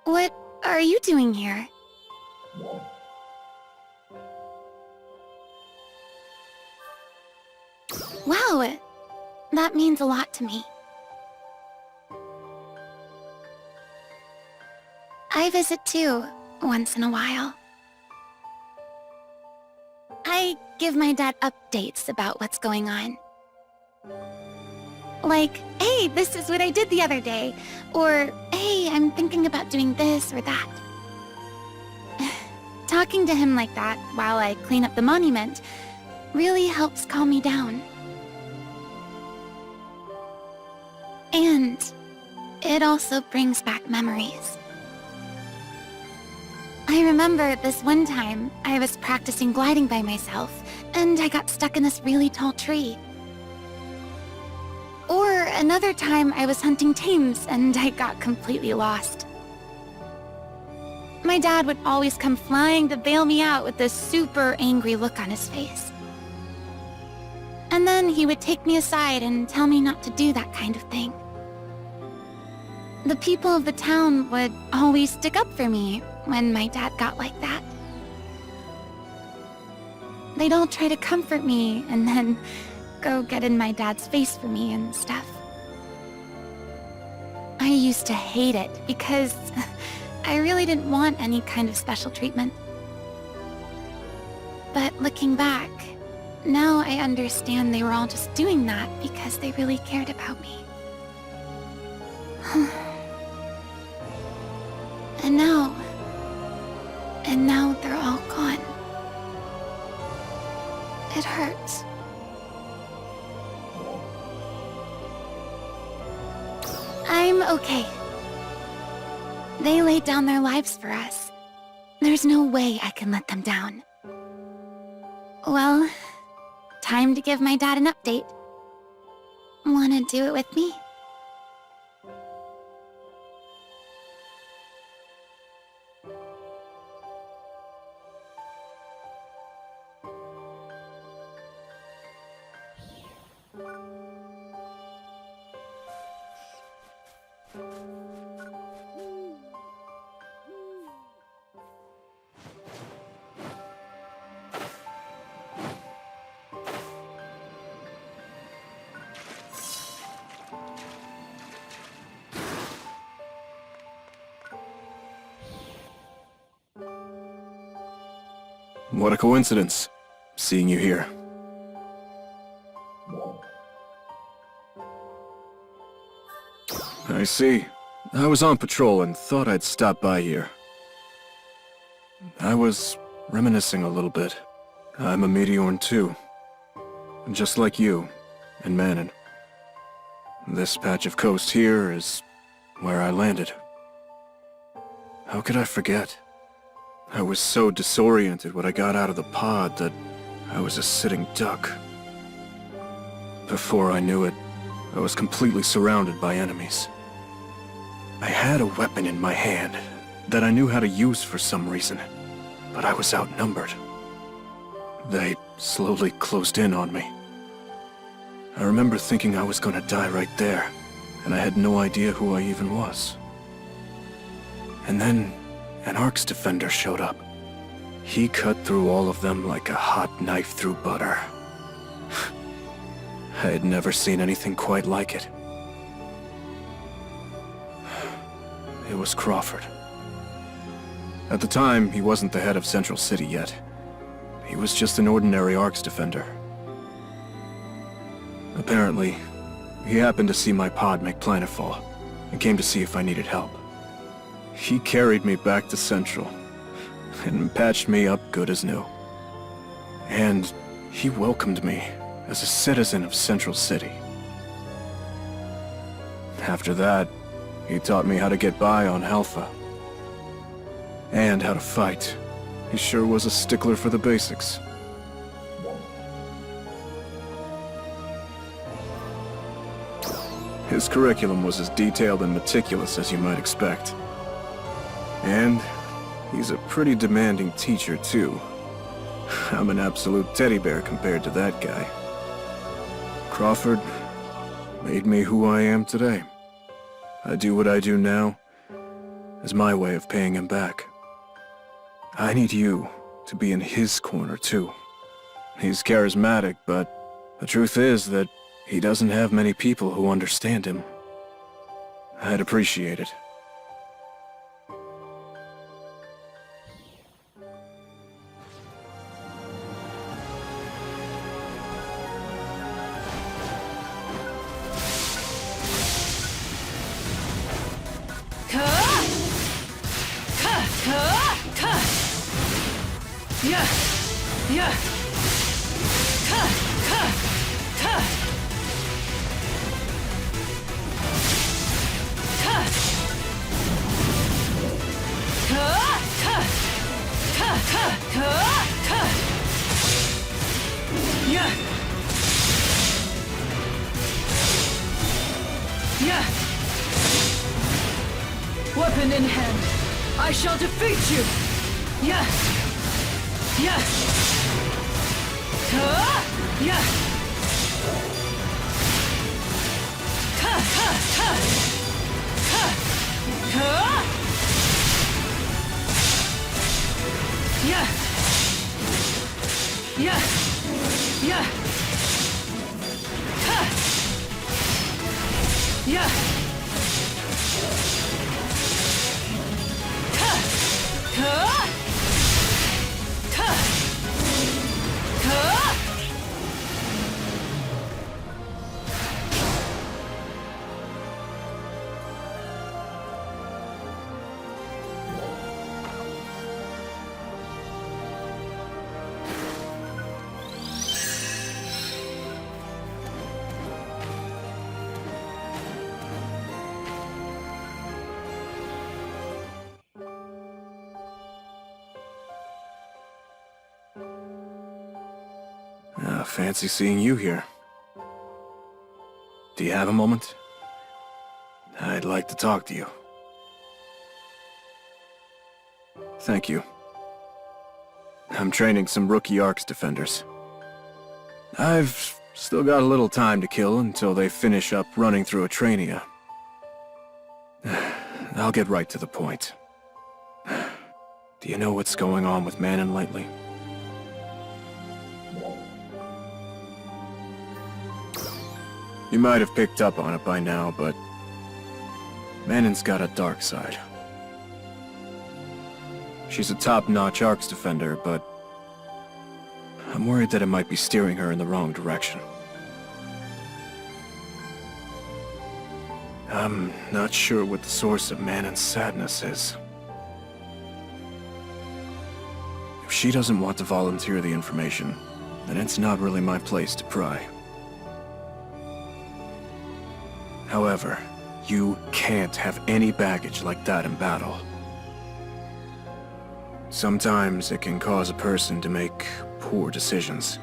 What are you doing here? Wow, that means a lot to me. I visit too, once in a while. I give my dad updates about what's going on. Like, hey, this is what I did the other day. Or, hey, I'm thinking about doing this or that. Talking to him like that while I clean up the monument really helps calm me down. And it also brings back memories. I remember this one time I was practicing gliding by myself, and I got stuck in this really tall tree. Or another time I was hunting tames and I got completely lost. My dad would always come flying to bail me out with this super angry look on his face. And then he would take me aside and tell me not to do that kind of thing. The people of the town would always stick up for me when my dad got like that. They'd all try to comfort me and then go get in my dad's face for me and stuff. I used to hate it because I really didn't want any kind of special treatment. But looking back, now I understand they were all just doing that because they really cared about me. And now they're all gone. It hurts. I'm okay. They laid down their lives for us. There's no way I can let them down. Well, time to give my dad an update. Wanna do it with me? What a coincidence, seeing you here. I see. I was on patrol and thought I'd stop by here. I was reminiscing a little bit. I'm a Meteorn too. Just like you and Manon. This patch of coast here is where I landed. How could I forget? I was so disoriented when I got out of the pod that I was a sitting duck. Before I knew it, I was completely surrounded by enemies. I had a weapon in my hand that I knew how to use for some reason, but I was outnumbered. They slowly closed in on me. I remember thinking I was gonna die right there, and I had no idea who I even was. And then an Ark's defender showed up. He cut through all of them like a hot knife through butter. I had never seen anything quite like it. It was Crawford. At the time, he wasn't the head of Central City yet. He was just an ordinary Ark's defender. Apparently, he happened to see my pod make planetfall, and came to see if I needed help. He carried me back to Central, and patched me up good as new. And he welcomed me as a citizen of Central City. After that, he taught me how to get by on Alpha. And how to fight. He sure was a stickler for the basics. His curriculum was as detailed and meticulous as you might expect. And he's a pretty demanding teacher, too. I'm an absolute teddy bear compared to that guy. Crawford made me who I am today. I do what I do now, as my way of paying him back. I need you to be in his corner, too. He's charismatic, but the truth is that he doesn't have many people who understand him. I'd appreciate it. Weapon in hand, I shall defeat you! Yeah! Yeah! Yeah! Yeah! Yeah! Yeah! Yeah! Fancy seeing you here. Do you have a moment? I'd like to talk to you. Thank you. I'm training some rookie Arcs defenders. I've still got a little time to kill until they finish up running through Atrania. I'll get right to the point. Do you know what's going on with Manon lately? You might have picked up on it by now, but Manon's got a dark side. She's a top-notch Arcs defender, but I'm worried that it might be steering her in the wrong direction. I'm not sure what the source of Manon's sadness is. If she doesn't want to volunteer the information, then it's not really my place to pry. However, you can't have any baggage like that in battle. Sometimes it can cause a person to make poor decisions.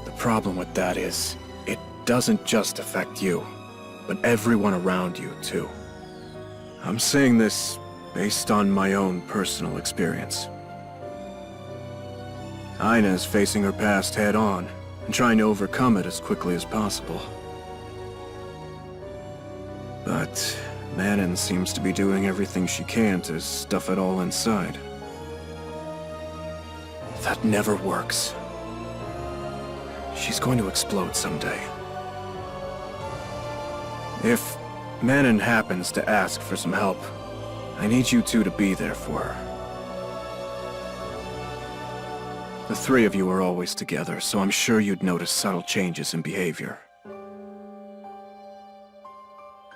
The problem with that is, it doesn't just affect you, but everyone around you, too. I'm saying this based on my own personal experience. Ina's facing her past head-on, and trying to overcome it as quickly as possible. But Manon seems to be doing everything she can to stuff it all inside. That never works. She's going to explode someday. If Manon happens to ask for some help, I need you two to be there for her. The three of you are always together, so I'm sure you'd notice subtle changes in behavior.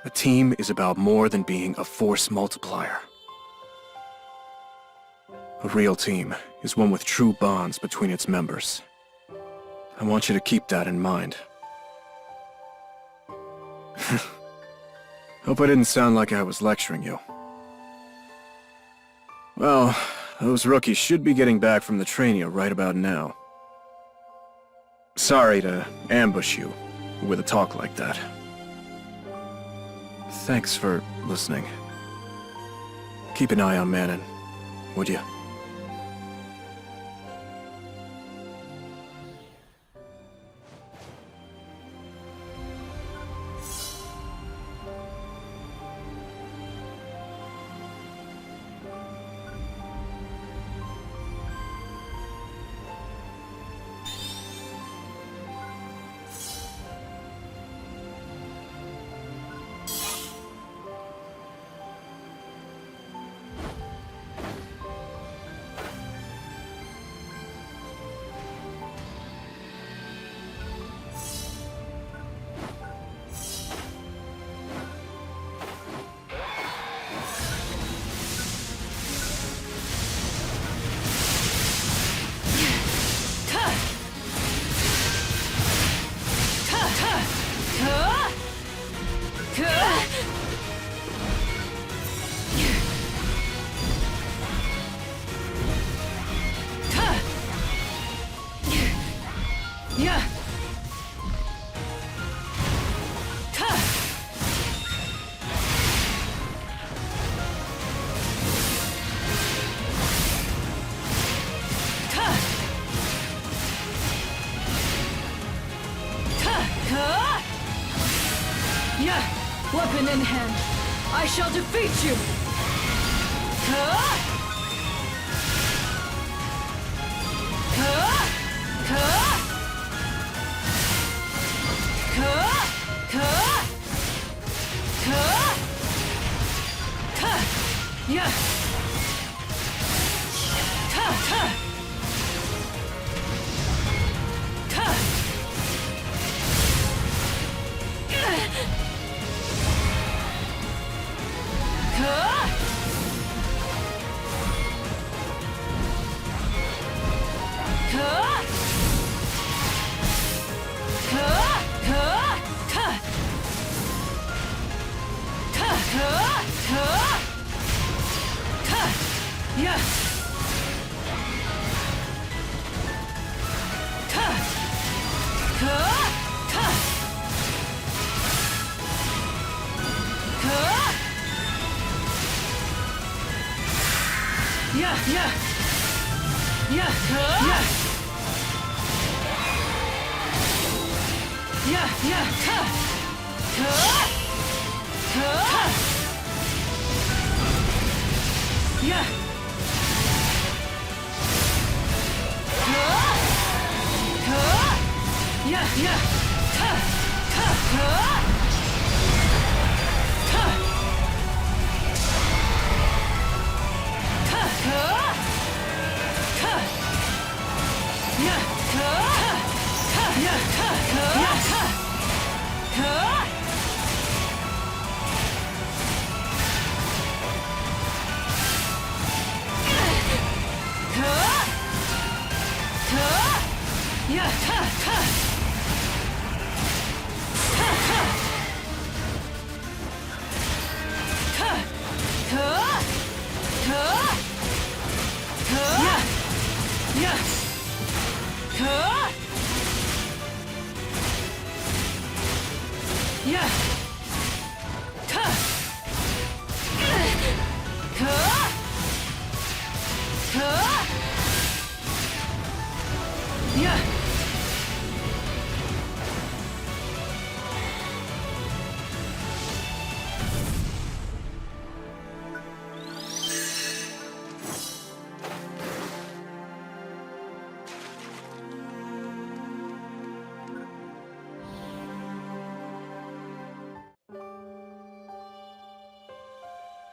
A team is about more than being a force multiplier. A real team is one with true bonds between its members. I want you to keep that in mind. Hope I didn't sound like I was lecturing you. Well, those rookies should be getting back from the Trania right about now. Sorry to ambush you with a talk like that. Thanks for listening. Keep an eye on Manon, would you? Weapon in hand, I shall defeat you! Yeah!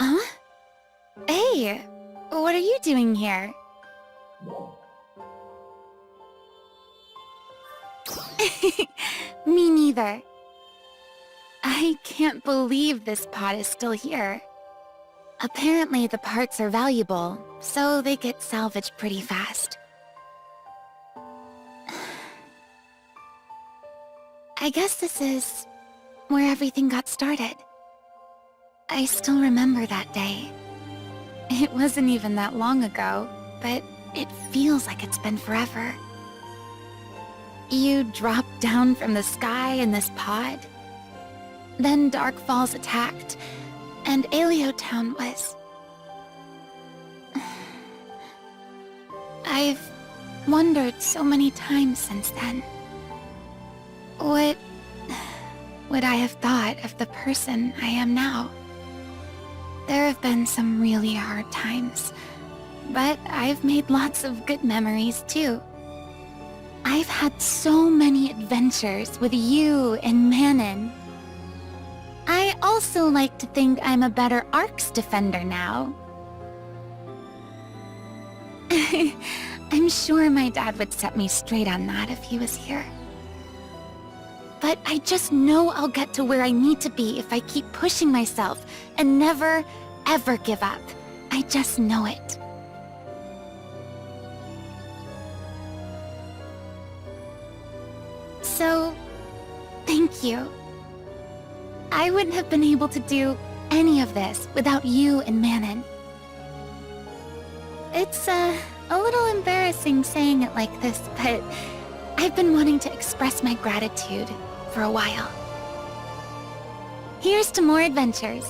Huh? Hey, what are you doing here? Me neither. I can't believe this pot is still here. Apparently the parts are valuable, so they get salvaged pretty fast. I guess this is where everything got started. I still remember that day. It wasn't even that long ago, but it feels like it's been forever. You dropped down from the sky in this pod. Then Dark Falls attacked, and Aleo Town was... I've wondered so many times since then. What would I have thought of the person I am now? There have been some really hard times, but I've made lots of good memories too. I've had so many adventures with you and Manon. I also like to think I'm a better Arcs defender now. I'm sure my dad would set me straight on that if he was here. But I just know I'll get to where I need to be if I keep pushing myself and never, ever give up. I just know it. So, thank you. I wouldn't have been able to do any of this without you and Manon. It's a little embarrassing saying it like this, but I've been wanting to express my gratitude for a while. Here's to more adventures.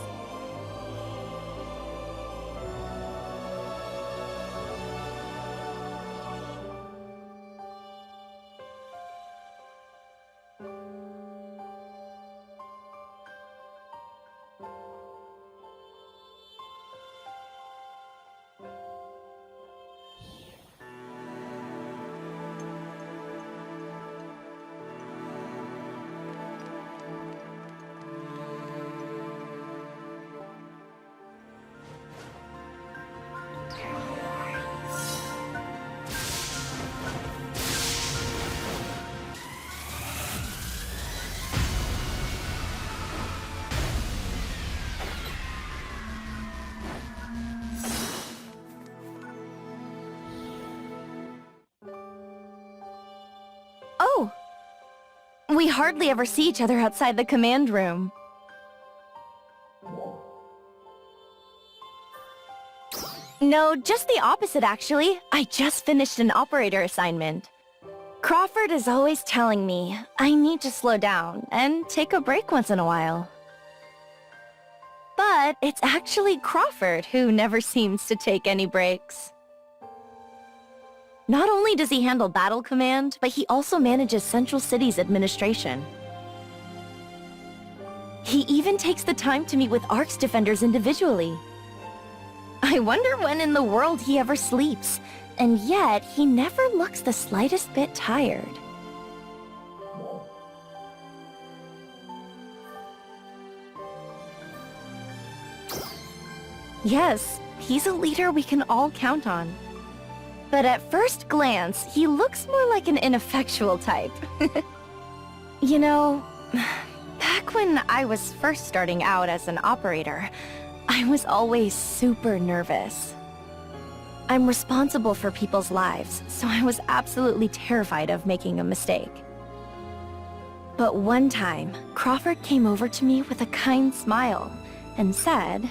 We hardly ever see each other outside the command room. No, just the opposite actually. I just finished an operator assignment. Crawford is always telling me I need to slow down and take a break once in a while. But it's actually Crawford who never seems to take any breaks. Not only does he handle Battle Command, but he also manages Central City's administration. He even takes the time to meet with ARC's defenders individually. I wonder when in the world he ever sleeps, and yet he never looks the slightest bit tired. Yes, he's a leader we can all count on. But at first glance, he looks more like an ineffectual type. You know, back when I was first starting out as an operator, I was always super nervous. I'm responsible for people's lives, so I was absolutely terrified of making a mistake. But one time, Crawford came over to me with a kind smile and said,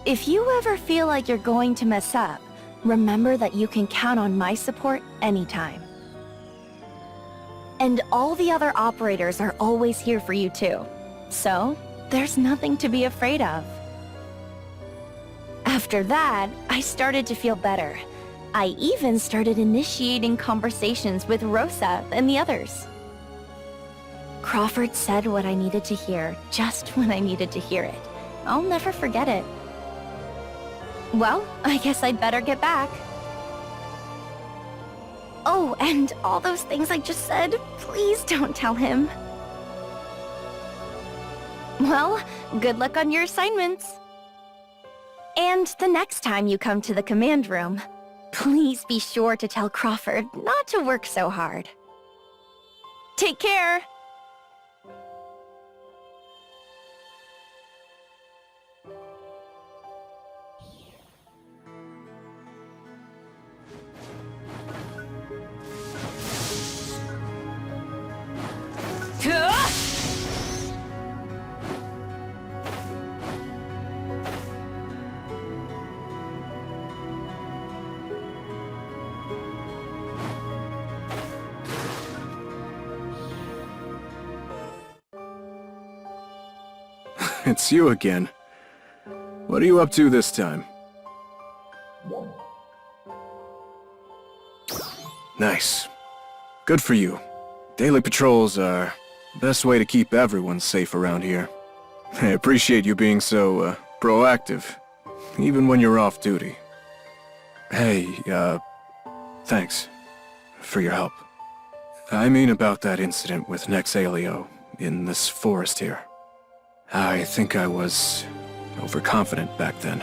"If you ever feel like you're going to mess up, remember that you can count on my support anytime. And all the other operators are always here for you too. So, there's nothing to be afraid of." After that, I started to feel better. I even started initiating conversations with Rosa and the others. Crawford said what I needed to hear, just when I needed to hear it. I'll never forget it. Well, I guess I'd better get back. Oh, and all those things I just said, please don't tell him. Well, good luck on your assignments. And the next time you come to the command room, please be sure to tell Crawford not to work so hard. Take care! It's you again. What are you up to this time? Nice. Good for you. Daily patrols are the best way to keep everyone safe around here. I appreciate you being so, proactive, even when you're off duty. Hey, thanks for your help. I mean about that incident with Nexalio in this forest here. I think I was overconfident back then.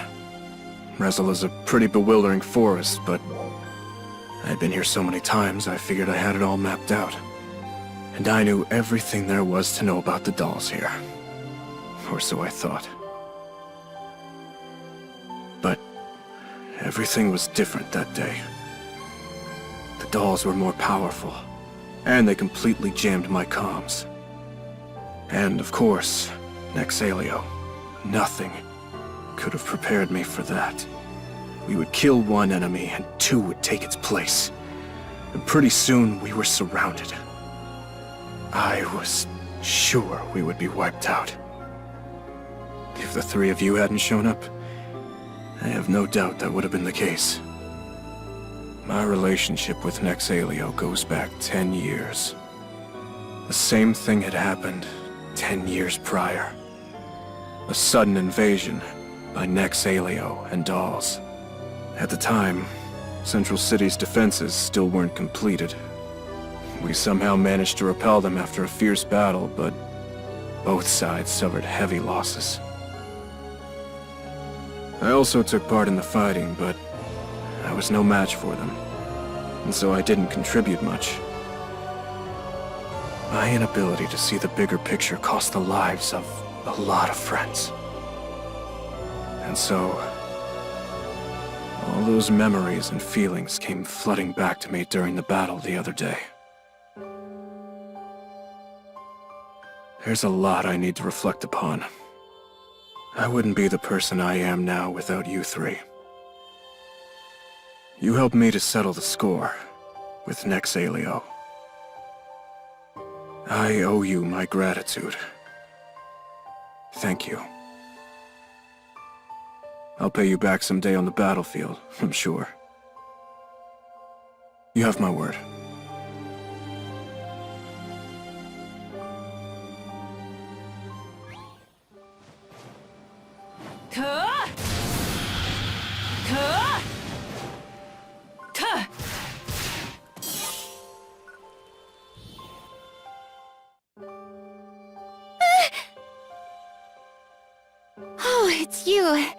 Rezel is a pretty bewildering forest, but I'd been here so many times I figured I had it all mapped out. And I knew everything there was to know about the dolls here. Or so I thought. But everything was different that day. The dolls were more powerful, and they completely jammed my comms. And of course, Nexalio. Nothing could have prepared me for that. We would kill one enemy and two would take its place. And pretty soon we were surrounded. I was sure we would be wiped out. If the three of you hadn't shown up, I have no doubt that would have been the case. My relationship with Nexalio goes back 10 years. The same thing had happened 10 years prior. A sudden invasion by Nexalio and dolls. At the time, Central City's defenses still weren't completed. We somehow managed to repel them after a fierce battle, but both sides suffered heavy losses. I also took part in the fighting, but I was no match for them, and so I didn't contribute much. My inability to see the bigger picture cost the lives of a lot of friends. And so, all those memories and feelings came flooding back to me during the battle the other day. There's a lot I need to reflect upon. I wouldn't be the person I am now without you three. You helped me to settle the score with Nexalio. I owe you my gratitude. Thank you. I'll pay you back someday on the battlefield, I'm sure. You have my word. Ka! Ka! Ka! Oh, it's you.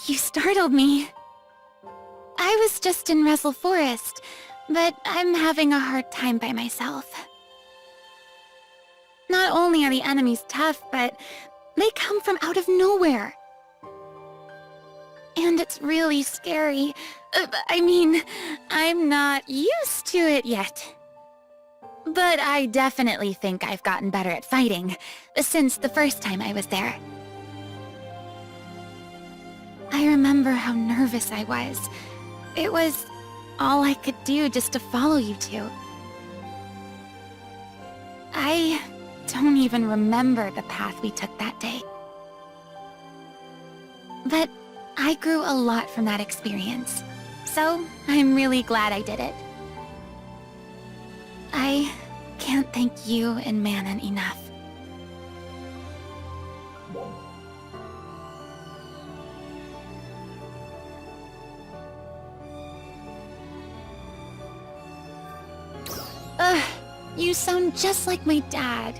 You startled me. I was just in Wrestle Forest, but I'm having a hard time by myself. Not only are the enemies tough, but they come from out of nowhere. And it's really scary. I mean, I'm not used to it yet. But I definitely think I've gotten better at fighting since the first time I was there. I remember how nervous I was. It was all I could do just to follow you two. I don't even remember the path we took that day. But I grew a lot from that experience, so I'm really glad I did it. I can't thank you and Manon enough. Ugh, you sound just like my dad.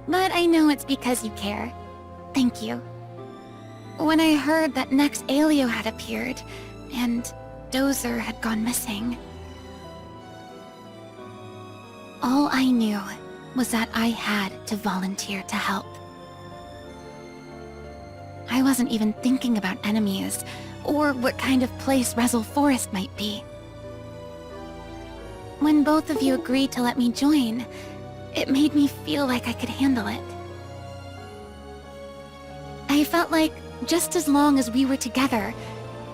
But I know it's because you care. Thank you. When I heard that Nexalio had appeared, and Dozer had gone missing, all I knew was that I had to volunteer to help. I wasn't even thinking about enemies, or what kind of place Wrestle Forest might be. When both of you agreed to let me join, it made me feel like I could handle it. I felt like just as long as we were together,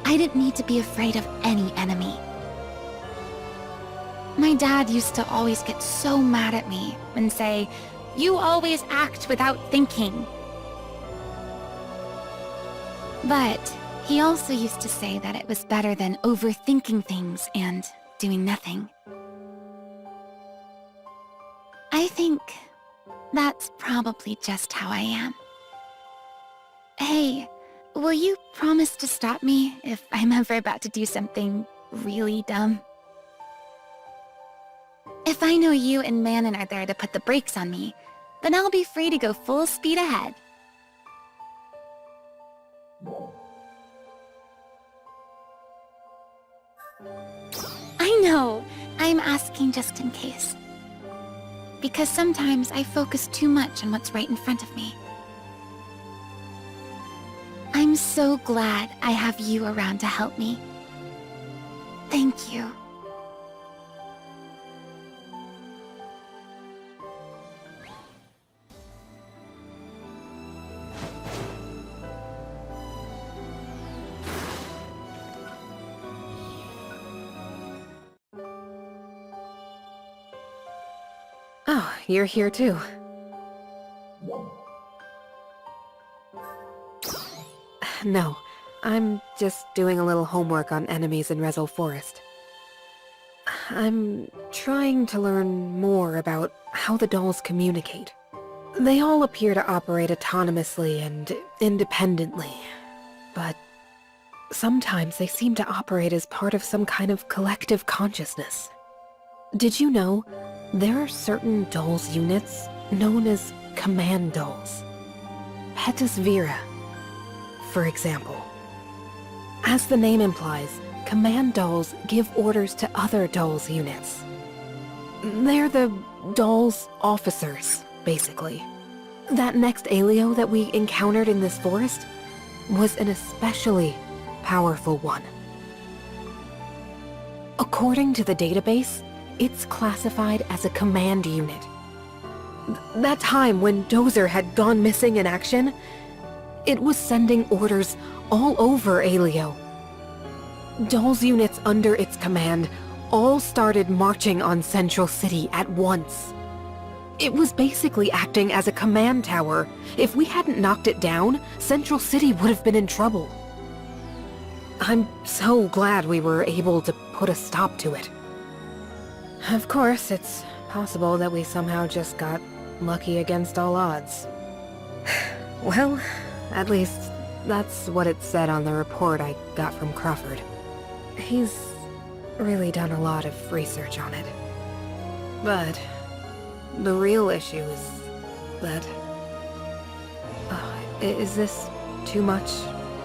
I didn't need to be afraid of any enemy. My dad used to always get so mad at me and say, "You always act without thinking." But he also used to say that it was better than overthinking things and doing nothing. I think that's probably just how I am. Hey, will you promise to stop me if I'm ever about to do something really dumb? If I know you and Manon are there to put the brakes on me, then I'll be free to go full speed ahead. I know, I'm asking just in case. Because sometimes I focus too much on what's right in front of me. I'm so glad I have you around to help me. Thank you. Oh, you're here too. No, I'm just doing a little homework on enemies in Wrestle Forest. I'm trying to learn more about how the dolls communicate. They all appear to operate autonomously and independently, but sometimes they seem to operate as part of some kind of collective consciousness. Did you know there are certain dolls units known as command dolls? Petasvira, for example. As the name implies, command dolls give orders to other dolls units. They're the dolls' officers, basically. That Nexalio that we encountered in this forest was an especially powerful one. According to the database, it's classified as a command unit. That time when Dozer had gone missing in action, it was sending orders all over Aelio. Dolls units under its command all started marching on Central City at once. It was basically acting as a command tower. If we hadn't knocked it down, Central City would have been in trouble. I'm so glad we were able to put a stop to it. Of course, it's possible that we somehow just got lucky against all odds. Well, at least that's what it said on the report I got from Crawford. He's really done a lot of research on it. But the real issue is that... is this too much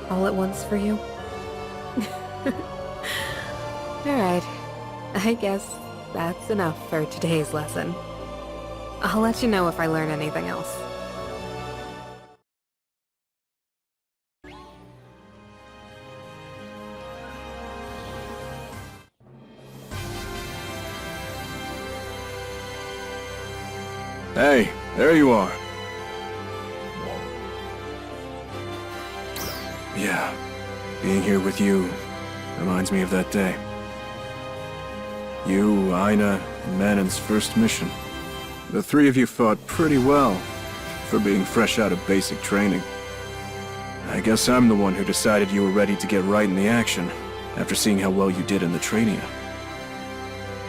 all at once for you? Alright, I guess that's enough for today's lesson. I'll let you know if I learn anything else. Hey, there you are. Yeah, being here with you reminds me of that day. You, Aina, and Manon's first mission. The three of you fought pretty well for being fresh out of basic training. I guess I'm the one who decided you were ready to get right in the action after seeing how well you did in the Trainia.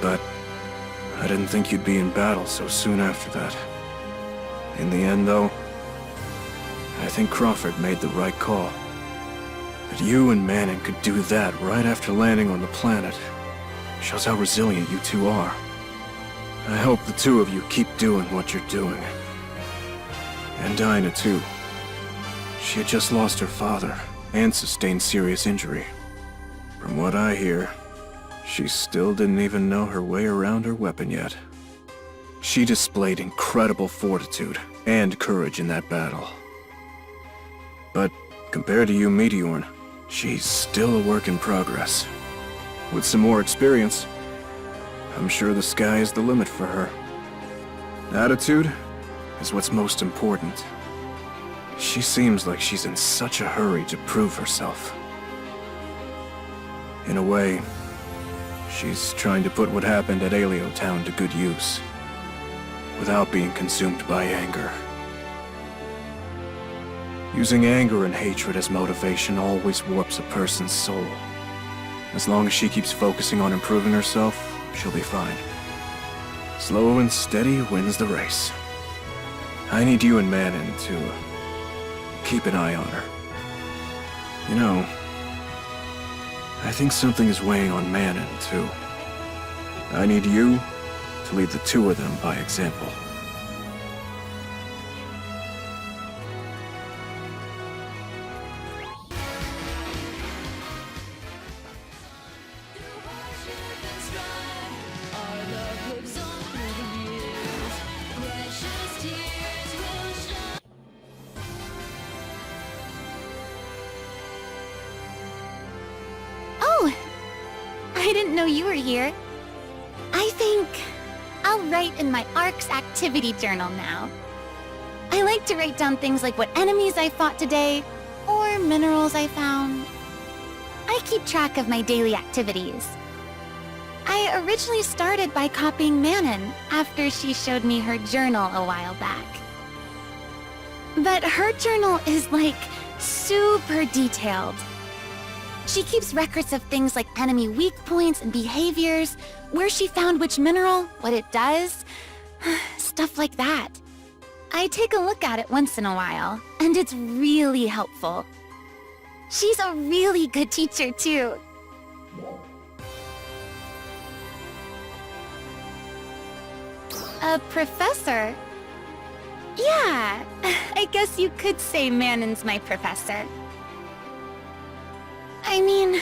But I didn't think you'd be in battle so soon after that. In the end, though, I think Crawford made the right call. That you and Manon could do that right after landing on the planet shows how resilient you two are. I hope the two of you keep doing what you're doing. And Dinah, too. She had just lost her father and sustained serious injury. From what I hear, she still didn't even know her way around her weapon yet. She displayed incredible fortitude and courage in that battle. But compared to you, Meteorn, she's still a work in progress. With some more experience, I'm sure the sky is the limit for her. Attitude is what's most important. She seems like she's in such a hurry to prove herself. In a way, she's trying to put what happened at Aelio Town to good use, without being consumed by anger. Using anger and hatred as motivation always warps a person's soul. As long as she keeps focusing on improving herself, she'll be fine. Slow and steady wins the race. I need you and Manon to keep an eye on her. You know, I think something is weighing on Manon, too. I need you to lead the two of them by example. Oh! I didn't know you were here. I think I'll write in my ARC's activity journal now. I like to write down things like what enemies I fought today, or minerals I found. I keep track of my daily activities. I originally started by copying Manon after she showed me her journal a while back. But her journal is like super detailed. She keeps records of things like enemy weak points and behaviors, where she found which mineral, what it does, stuff like that. I take a look at it once in a while, and it's really helpful. She's a really good teacher, too. A professor? Yeah, I guess you could say Manon's my professor. I mean,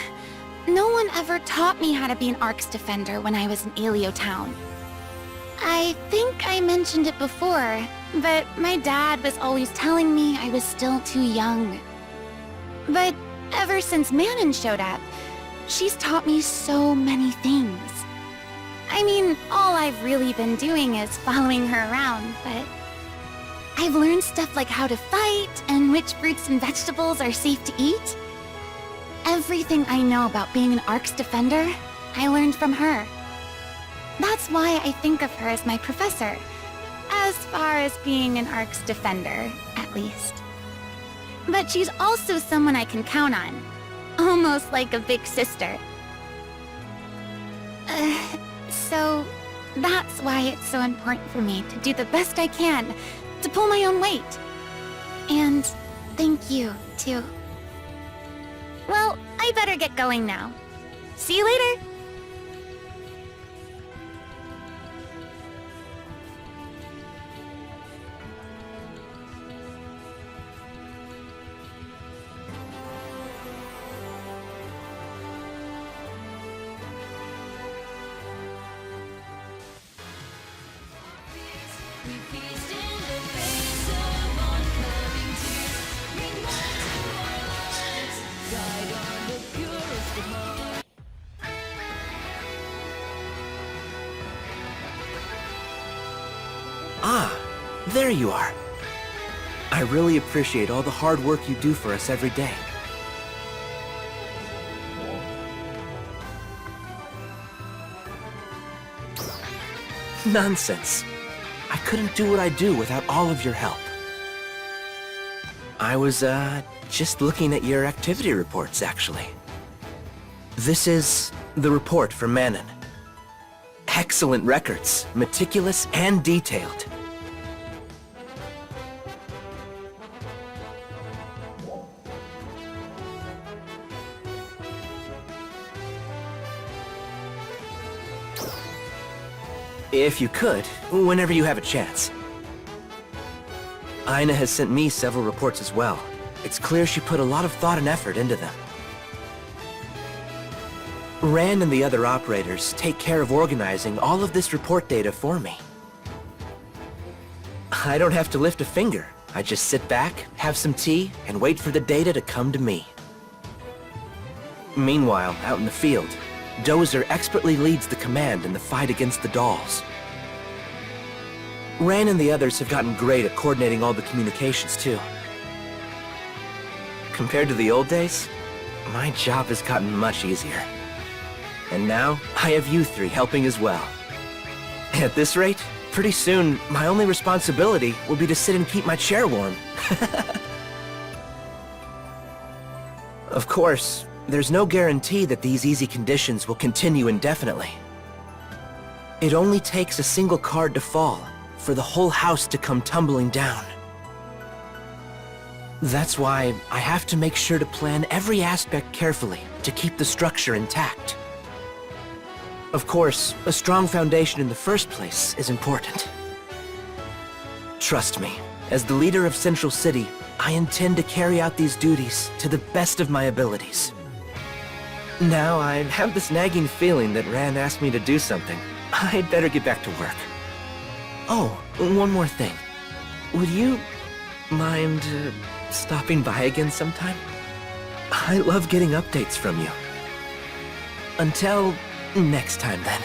no one ever taught me how to be an ARC's defender when I was in Aelio Town. I think I mentioned it before, but my dad was always telling me I was still too young. But ever since Manon showed up, she's taught me so many things. I mean, all I've really been doing is following her around, but I've learned stuff like how to fight and which fruits and vegetables are safe to eat. Everything I know about being an Ark's defender, I learned from her. That's why I think of her as my professor, as far as being an Ark's defender, at least. But she's also someone I can count on, almost like a big sister. So that's why it's so important for me to do the best I can to pull my own weight. And thank you, too. Well, I better get going now. See you later! Ah, there you are. I really appreciate all the hard work you do for us every day. Nonsense. I couldn't do what I do without all of your help. I was, just looking at your activity reports, actually. This is the report for Manon. Excellent records, meticulous and detailed. If you could, whenever you have a chance. Aina has sent me several reports as well. It's clear she put a lot of thought and effort into them. Rand and the other operators take care of organizing all of this report data for me. I don't have to lift a finger. I just sit back, have some tea, and wait for the data to come to me. Meanwhile, out in the field, Dozer expertly leads the command in the fight against the dolls. Ran and the others have gotten great at coordinating all the communications, too. Compared to the old days, my job has gotten much easier. And now, I have you three helping as well. At this rate, pretty soon, my only responsibility will be to sit and keep my chair warm. Of course, there's no guarantee that these easy conditions will continue indefinitely. It only takes a single card to fall for the whole house to come tumbling down. That's why I have to make sure to plan every aspect carefully to keep the structure intact. Of course, a strong foundation in the first place is important. Trust me, as the leader of Central City, I intend to carry out these duties to the best of my abilities. Now, I have this nagging feeling that Ran asked me to do something. I'd better get back to work. Oh, one more thing. Would you mind stopping by again sometime? I love getting updates from you. Until next time, then.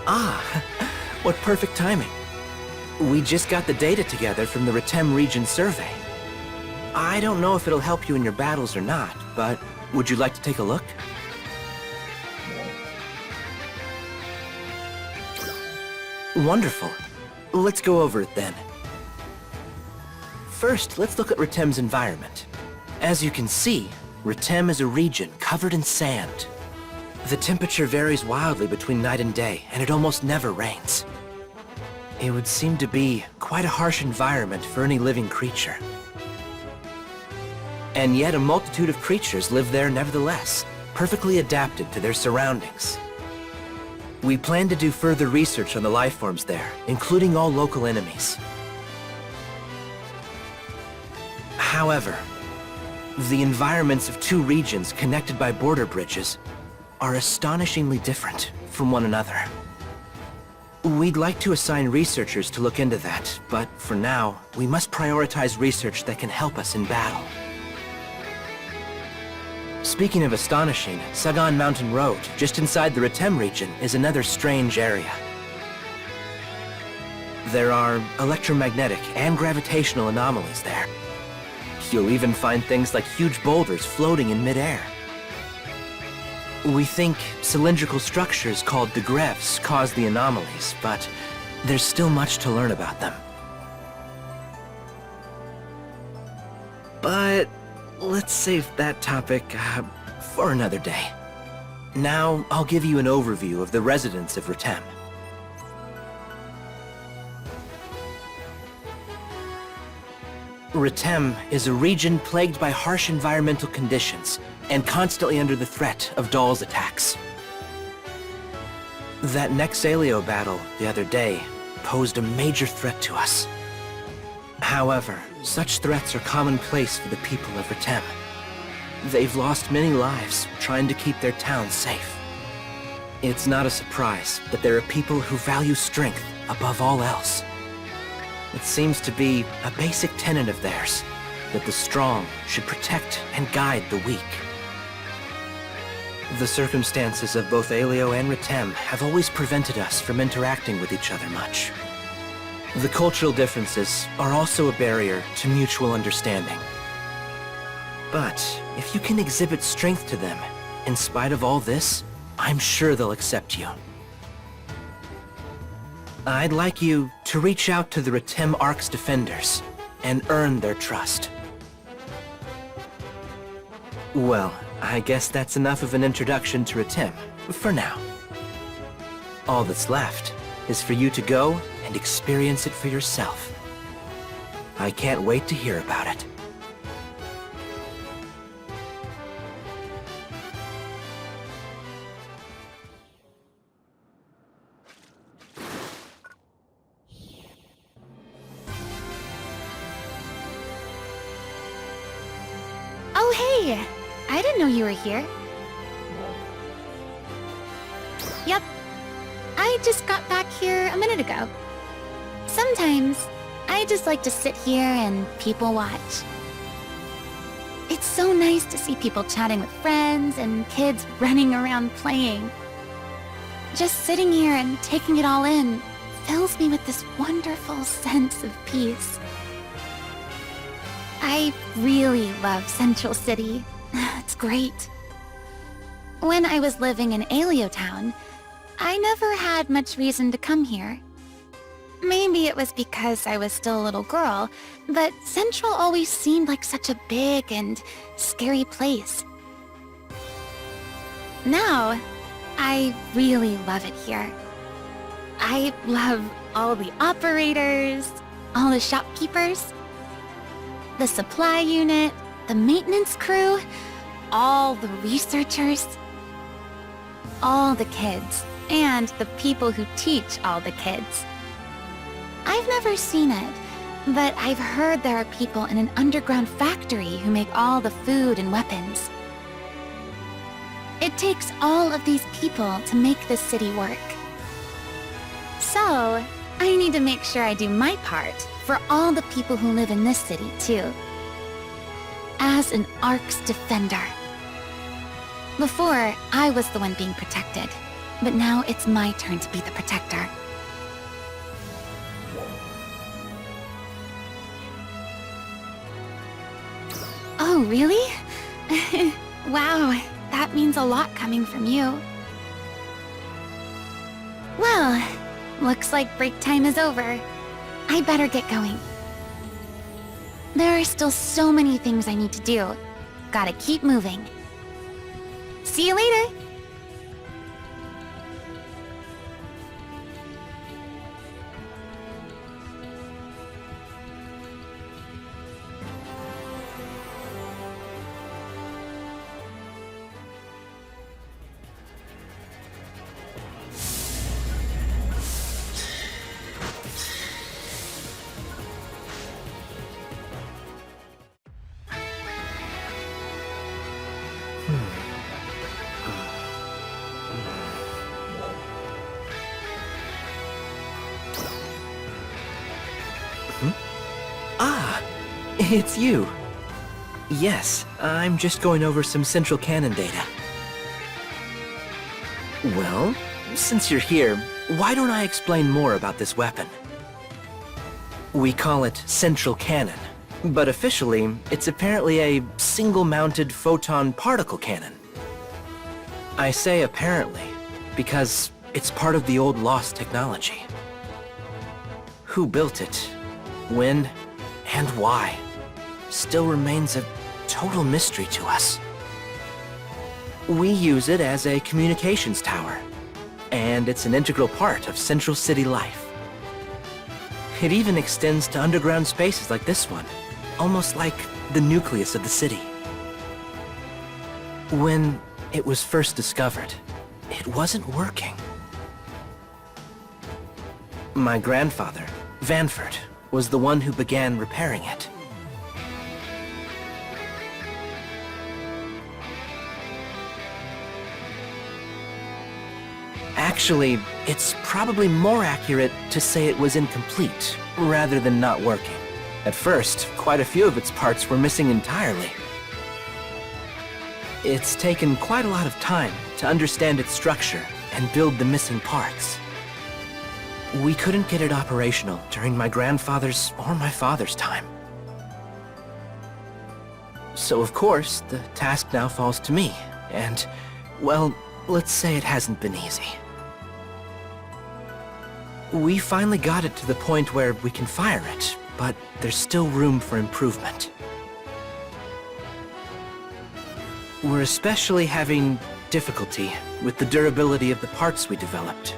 Ah, what perfect timing. We just got the data together from the Retem region survey. I don't know if it'll help you in your battles or not, but would you like to take a look? Wonderful. Let's go over it then. First, let's look at Retem's environment. As you can see, Retem is a region covered in sand. The temperature varies wildly between night and day, and it almost never rains. It would seem to be quite a harsh environment for any living creature. And yet a multitude of creatures live there nevertheless, perfectly adapted to their surroundings. We plan to do further research on the life forms there, including all local enemies. However, the environments of two regions connected by border bridges are astonishingly different from one another. We'd like to assign researchers to look into that, but for now, we must prioritize research that can help us in battle. Speaking of astonishing, Sagan Mountain Road, just inside the Retem region, is another strange area. There are electromagnetic and gravitational anomalies there. You'll even find things like huge boulders floating in midair. We think cylindrical structures called degrevs cause the anomalies, but there's still much to learn about them. But let's save that topic for another day. Now, I'll give you an overview of the residents of Retem. Retem is a region plagued by harsh environmental conditions and constantly under the threat of Dahl's attacks. That Nexalio battle the other day posed a major threat to us. However, such threats are commonplace for the people of Retem. They've lost many lives trying to keep their town safe. It's not a surprise that there are people who value strength above all else. It seems to be a basic tenet of theirs, that the strong should protect and guide the weak. The circumstances of both Aleo and Retem have always prevented us from interacting with each other much. The cultural differences are also a barrier to mutual understanding. But if you can exhibit strength to them, in spite of all this, I'm sure they'll accept you. I'd like you to reach out to the Retem Ark's defenders and earn their trust. Well, I guess that's enough of an introduction to Retem, for now. All that's left is for you to go and experience it for yourself. I can't wait to hear about it. Oh, hey! I didn't know you were here. Yep. I just got back here a minute ago. Sometimes, I just like to sit here and people watch. It's so nice to see people chatting with friends and kids running around playing. Just sitting here and taking it all in fills me with this wonderful sense of peace. I really love Central City. It's great. When I was living in Aleo Town, I never had much reason to come here. Maybe it was because I was still a little girl, but Central always seemed like such a big and scary place. Now, I really love it here. I love all the operators, all the shopkeepers, the supply unit, the maintenance crew, all the researchers, all the kids, and the people who teach all the kids. I've never seen it, but I've heard there are people in an underground factory who make all the food and weapons. It takes all of these people to make this city work. So, I need to make sure I do my part for all the people who live in this city, too. As an Ark's defender. Before, I was the one being protected, but now it's my turn to be the protector. Oh, really? Wow, that means a lot coming from you. Well, looks like break time is over. I better get going. There are still so many things I need to do. Gotta keep moving. See you later! Ah, it's you. Yes, I'm just going over some central cannon data. Well, since you're here, why don't I explain more about this weapon? We call it central cannon, but officially, it's apparently a single-mounted photon particle cannon. I say apparently, because it's part of the old lost technology. Who built it, when, and why, still remains a total mystery to us. We use it as a communications tower, and it's an integral part of Central City life. It even extends to underground spaces like this one, almost like the nucleus of the city. When it was first discovered, it wasn't working. My grandfather, Vanford, was the one who began repairing it. Actually, it's probably more accurate to say it was incomplete, rather than not working. At first, quite a few of its parts were missing entirely. It's taken quite a lot of time to understand its structure and build the missing parts. We couldn't get it operational during my grandfather's or my father's time. So of course, the task now falls to me, and, well, let's say it hasn't been easy. We finally got it to the point where we can fire it, but there's still room for improvement. We're especially having difficulty with the durability of the parts we developed.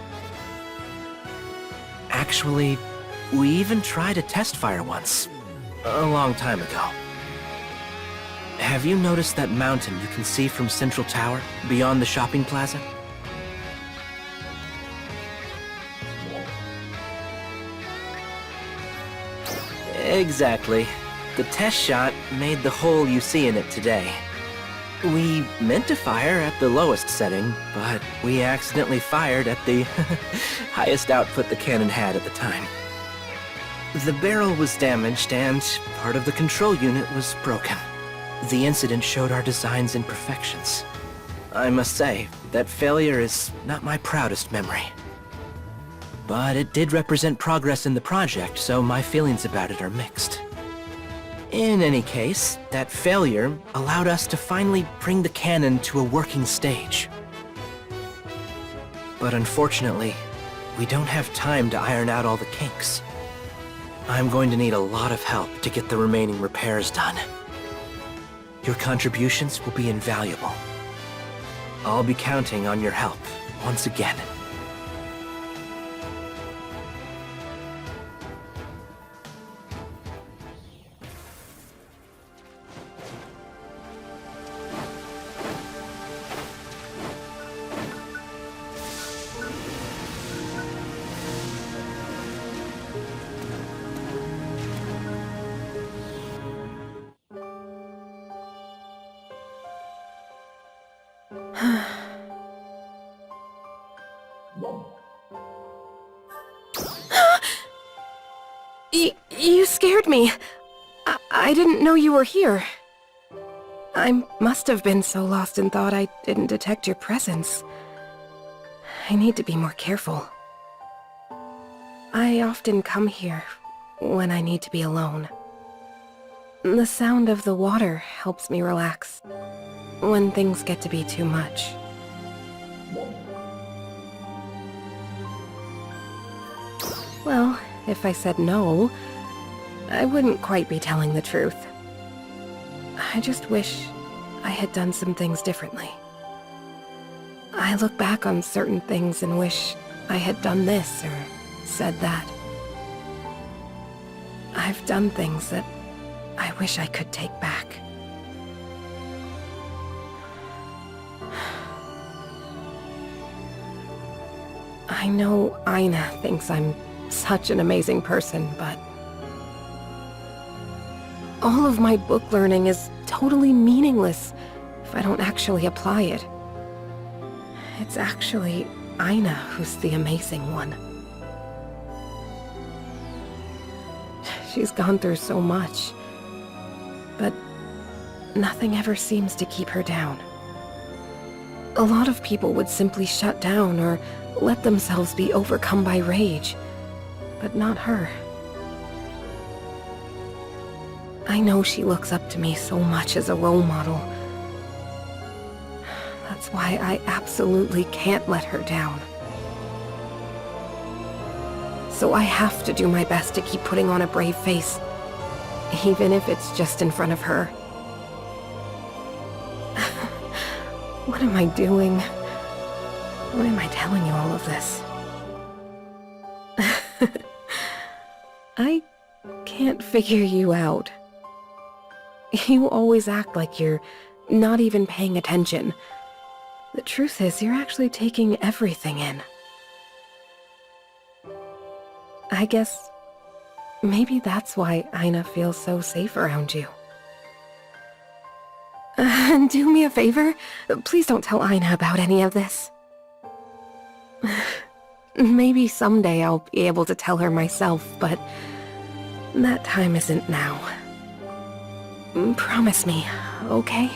Actually, we even tried a test fire once, a long time ago. Have you noticed that mountain you can see from Central Tower, beyond the shopping plaza? Exactly. The test shot made the hole you see in it today. We meant to fire at the lowest setting, but we accidentally fired at the highest output the cannon had at the time. The barrel was damaged and part of the control unit was broken. The incident showed our design's imperfections. I must say, that failure is not my proudest memory. But it did represent progress in the project, so my feelings about it are mixed. In any case, that failure allowed us to finally bring the cannon to a working stage. But unfortunately, we don't have time to iron out all the kinks. I'm going to need a lot of help to get the remaining repairs done. Your contributions will be invaluable. I'll be counting on your help once again. You scared me. I didn't know you were here. I must have been so lost in thought I didn't detect your presence. I need to be more careful. I often come here when I need to be alone. The sound of the water helps me relax when things get to be too much. Well, if I said no, I wouldn't quite be telling the truth. I just wish I had done some things differently. I look back on certain things and wish I had done this or said that. I've done things that I wish I could take back. I know Aina thinks I'm such an amazing person, but all of my book learning is totally meaningless if I don't actually apply it. It's actually Aina who's the amazing one. She's gone through so much. But nothing ever seems to keep her down. A lot of people would simply shut down or let themselves be overcome by rage, but not her. I know she looks up to me so much as a role model. That's why I absolutely can't let her down. So I have to do my best to keep putting on a brave face, even if it's just in front of her. What am I doing? Why am I telling you all of this? I can't figure you out. You always act like you're not even paying attention. The truth is, you're actually taking everything in. I guess maybe that's why Aina feels so safe around you. Do me a favor? Please don't tell Aina about any of this. Maybe someday I'll be able to tell her myself, but that time isn't now. Promise me, okay?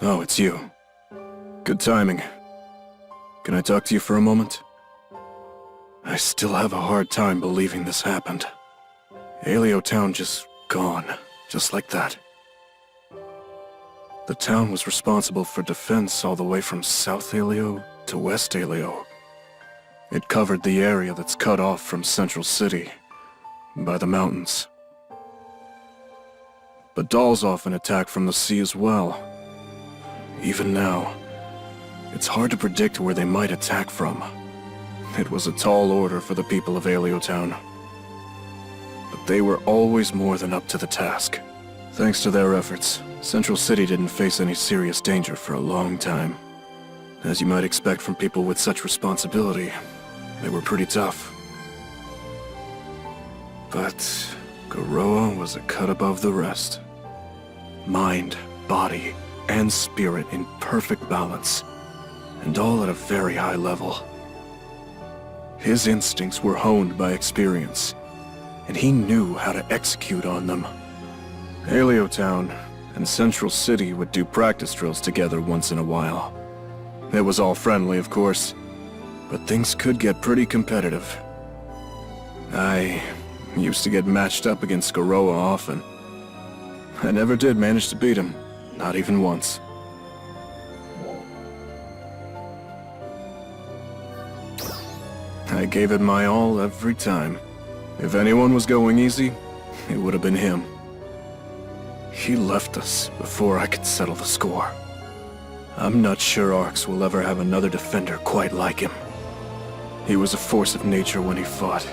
Oh, it's you. Good timing. Can I talk to you for a moment? I still have a hard time believing this happened. Alio Town just gone, just like that. The town was responsible for defense all the way from South Alio to West Alio. It covered the area that's cut off from Central City by the mountains. But dolls often attack from the sea as well. Even now, it's hard to predict where they might attack from. It was a tall order for the people of Alio Town. But they were always more than up to the task. Thanks to their efforts, Central City didn't face any serious danger for a long time. As you might expect from people with such responsibility, they were pretty tough. But Garoa was a cut above the rest. Mind, body, and spirit in perfect balance, and all at a very high level. His instincts were honed by experience, and he knew how to execute on them. Alio Town and Central City would do practice drills together once in a while. It was all friendly, of course, but things could get pretty competitive. I used to get matched up against Garoa often. I never did manage to beat him. Not even once. I gave it my all every time. If anyone was going easy, it would have been him. He left us before I could settle the score. I'm not sure Arx will ever have another defender quite like him. He was a force of nature when he fought,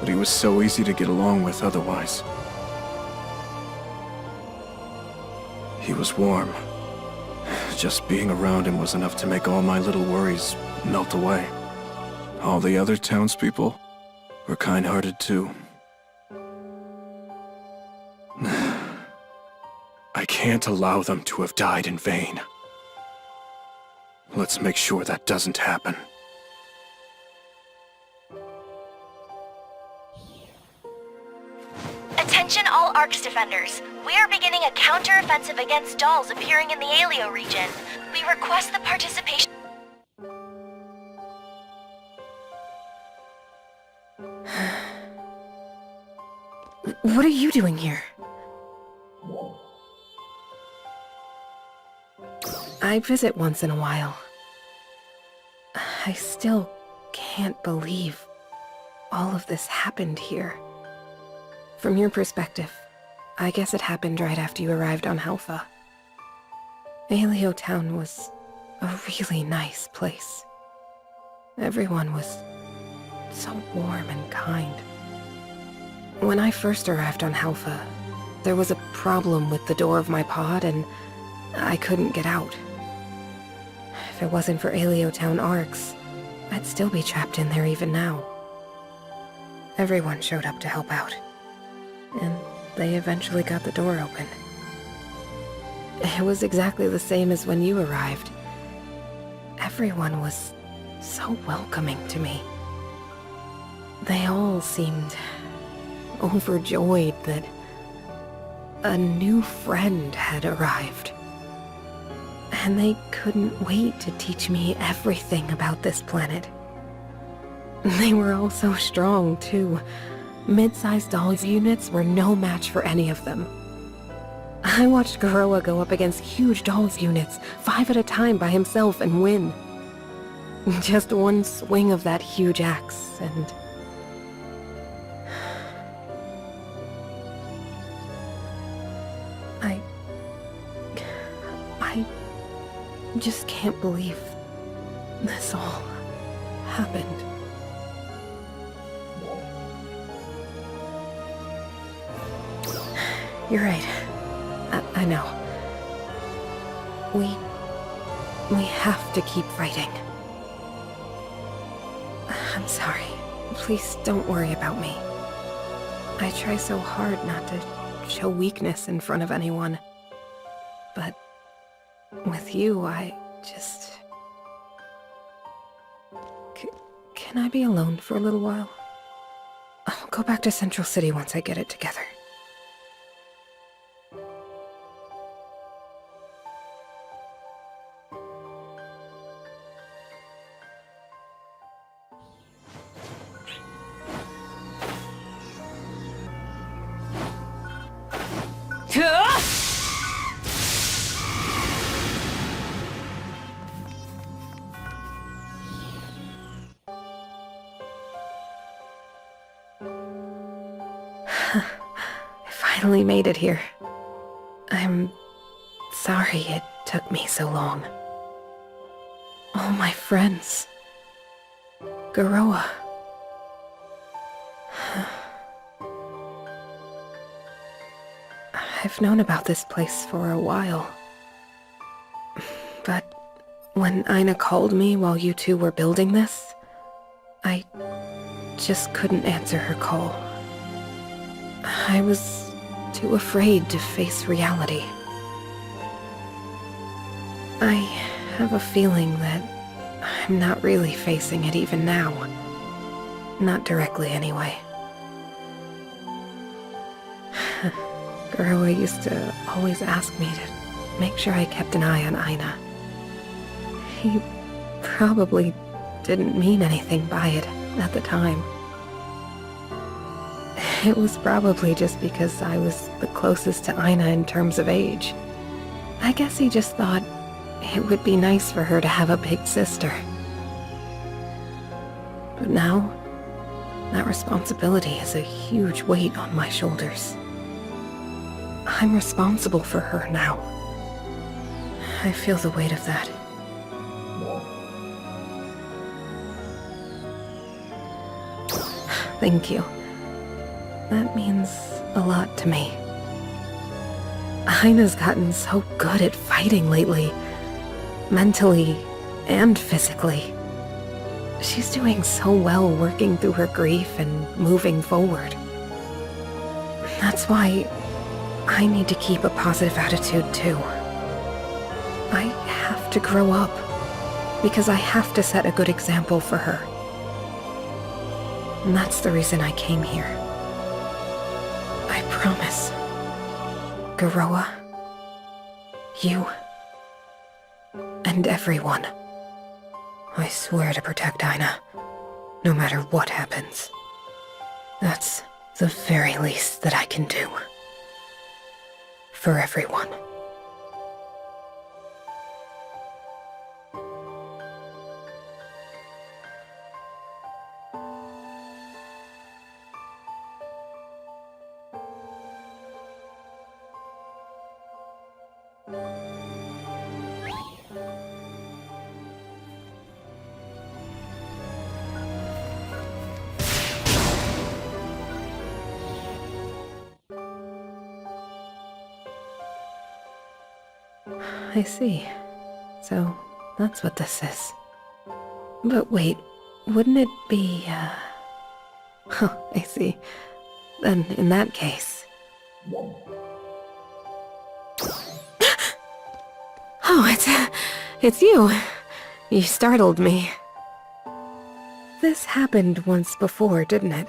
but he was so easy to get along with otherwise. He was warm. Just being around him was enough to make all my little worries melt away. All the other townspeople were kind-hearted too. I can't allow them to have died in vain. Let's make sure that doesn't happen. Attention all Arx defenders. We are beginning a counter-offensive against dolls appearing in the Alio region. We request the participation... What are you doing here? I visit once in a while. I still can't believe all of this happened here. From your perspective, I guess it happened right after you arrived on Halpha. Aleo Town was a really nice place. Everyone was so warm and kind. When I first arrived on Halpha, there was a problem with the door of my pod and I couldn't get out. If it wasn't for Aleo Town Arcs, I'd still be trapped in there even now. Everyone showed up to help out, and they eventually got the door open. It was exactly the same as when you arrived. Everyone was so welcoming to me. They all seemed overjoyed that a new friend had arrived. And they couldn't wait to teach me everything about this planet. They were all so strong, too. Mid-sized dolls units were no match for any of them. I watched Garoa go up against huge dolls units, 5 at a time by himself, and win. Just one swing of that huge axe, and... I just can't believe this all happened. You're right. I know. We have to keep fighting. I'm sorry. Please don't worry about me. I try so hard not to show weakness in front of anyone. But with you, I just... Can I be alone for a little while? I'll go back to Central City once I get it together. I finally made it here. I'm sorry it took me so long. All my friends. Garoa. I've known about this place for a while. But when Aina called me while you two were building this, I just couldn't answer her call. I was too afraid to face reality. I have a feeling that I'm not really facing it even now. Not directly, anyway. Garoa used to always ask me to make sure I kept an eye on Aina. He probably didn't mean anything by it at the time. It was probably just because I was the closest to Aina in terms of age. I guess he just thought it would be nice for her to have a big sister. But now, that responsibility is a huge weight on my shoulders. I'm responsible for her now. I feel the weight of that. Thank you. That means a lot to me. Aina's gotten so good at fighting lately. Mentally and physically. She's doing so well working through her grief and moving forward. That's why I need to keep a positive attitude too. I have to grow up, because I have to set a good example for her. And that's the reason I came here. I promise. Garoa, you, and everyone. I swear to protect Aina, no matter what happens. That's the very least that I can do. For everyone. I see. So, that's what this is. But wait, wouldn't it be, Oh, I see. Then, in that case... Oh, it's you. You startled me. This happened once before, didn't it?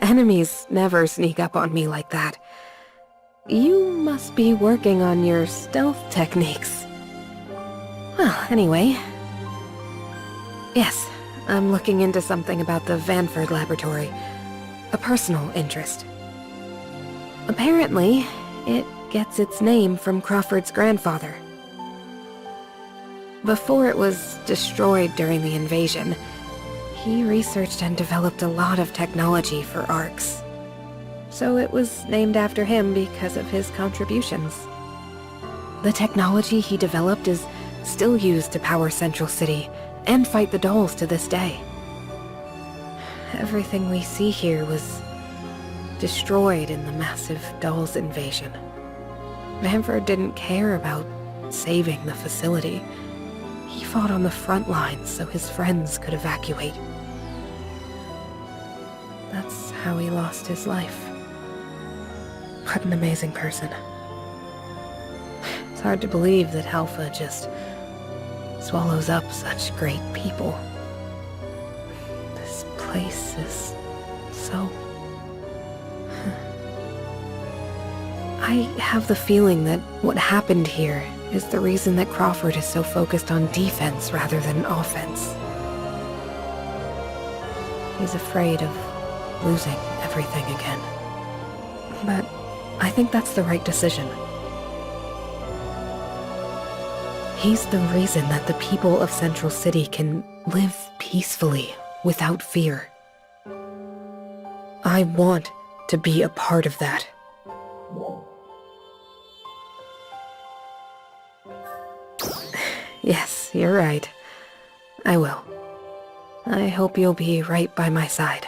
Enemies never sneak up on me like that. You must be working on your stealth techniques. Well, anyway... Yes, I'm looking into something about the Vanford laboratory. A personal interest. Apparently, it gets its name from Crawford's grandfather. Before it was destroyed during the invasion, he researched and developed a lot of technology for ARCs. So it was named after him because of his contributions. The technology he developed is still used to power Central City and fight the dolls to this day. Everything we see here was destroyed in the massive dolls invasion. Vanford didn't care about saving the facility. He fought on the front lines so his friends could evacuate. That's how he lost his life. What an amazing person. It's hard to believe that Alpha just swallows up such great people. This place is so... I have the feeling that what happened here is the reason that Crawford is so focused on defense rather than offense. He's afraid of losing everything again. But I think that's the right decision. He's the reason that the people of Central City can live peacefully without fear. I want to be a part of that. Yes, you're right. I will. I hope you'll be right by my side.